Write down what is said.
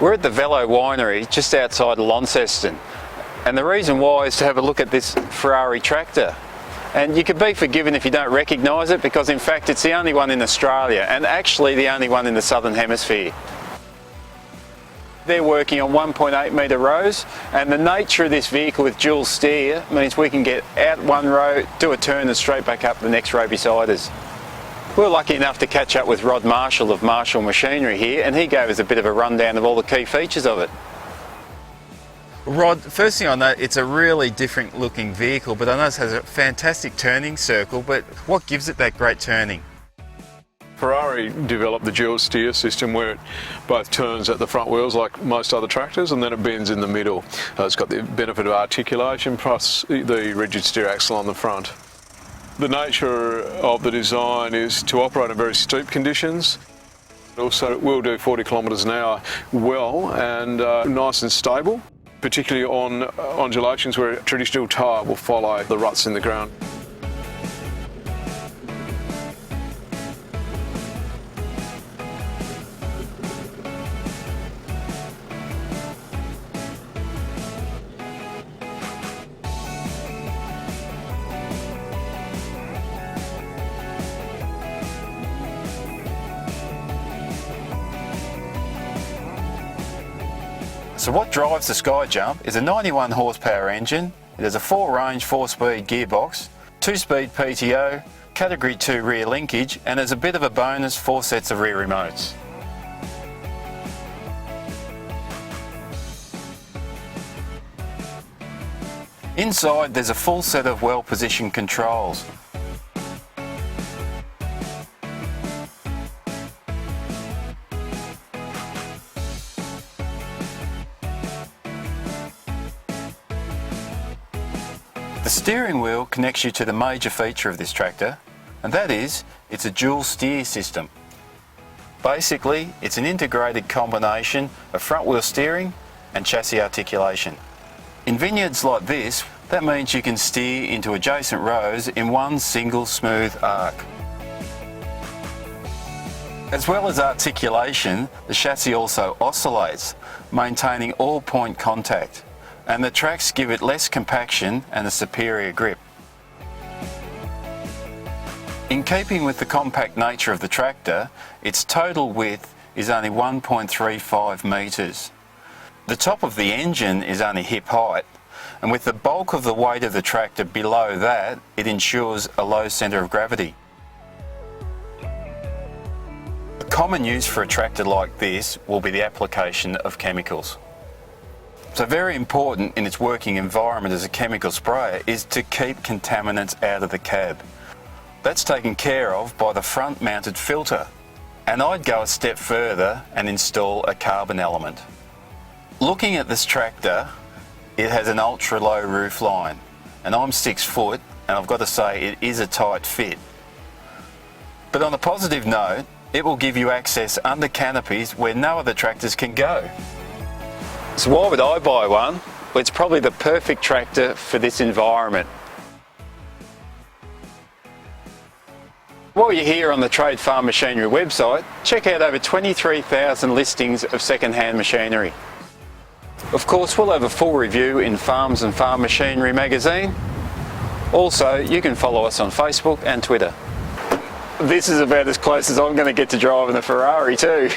We're at the Velo Winery just outside Launceston, and the reason why is to have a look at this Ferrari tractor. And you can be forgiven if you don't recognise it, because in fact it's the only one in Australia and actually the only one in the Southern Hemisphere. They're working on 1.8 metre rows, and the nature of this vehicle with dual steer means we can get out one row, do a turn and straight back up the next row beside us. We were lucky enough to catch up with Rod Marshall of Marshall Machinery here, and he gave us a bit of a rundown of all the key features of it. Rod, first thing I know, it's a really different looking vehicle, but I know it has a fantastic turning circle, but what gives it that great turning? Ferrari developed the dual steer system where it both turns at the front wheels like most other tractors, and then it bends in the middle. It's got the benefit of articulation plus the rigid steer axle on the front. The nature of the design is to operate in very steep conditions. Also, it will do 40 kilometres an hour well and nice and stable, particularly on undulations where a traditional tyre will follow the ruts in the ground. So what drives the Sky Jump is a 91 horsepower engine. It has a 4-range 4-speed gearbox, 2-speed PTO, Category 2 rear linkage, and as a bit of a bonus, 4 sets of rear remotes. Inside there's a full set of well-positioned controls. The steering wheel connects you to the major feature of this tractor, and that is, it's a dual steer system. Basically, it's an integrated combination of front wheel steering and chassis articulation. In vineyards like this, that means you can steer into adjacent rows in one single smooth arc. As well as articulation, the chassis also oscillates, maintaining all point contact, and the tracks give it less compaction and a superior grip. In keeping with the compact nature of the tractor, its total width is only 1.35 metres. The top of the engine is only hip height, and with the bulk of the weight of the tractor below that, it ensures a low centre of gravity. A common use for a tractor like this will be the application of chemicals. So very important in its working environment as a chemical sprayer is to keep contaminants out of the cab. That's taken care of by the front mounted filter. And I'd go a step further and install a carbon element. Looking at this tractor, it has an ultra low roof line, and I'm 6 foot, and I've got to say it is a tight fit. But on a positive note, it will give you access under canopies where no other tractors can go. So why would I buy one? Well, it's probably the perfect tractor for this environment. While you're here on the Trade Farm Machinery website, check out over 23,000 listings of second-hand machinery. Of course, we'll have a full review in Farms and Farm Machinery magazine. Also, you can follow us on Facebook and Twitter. This is about as close as I'm going to get to driving a Ferrari too.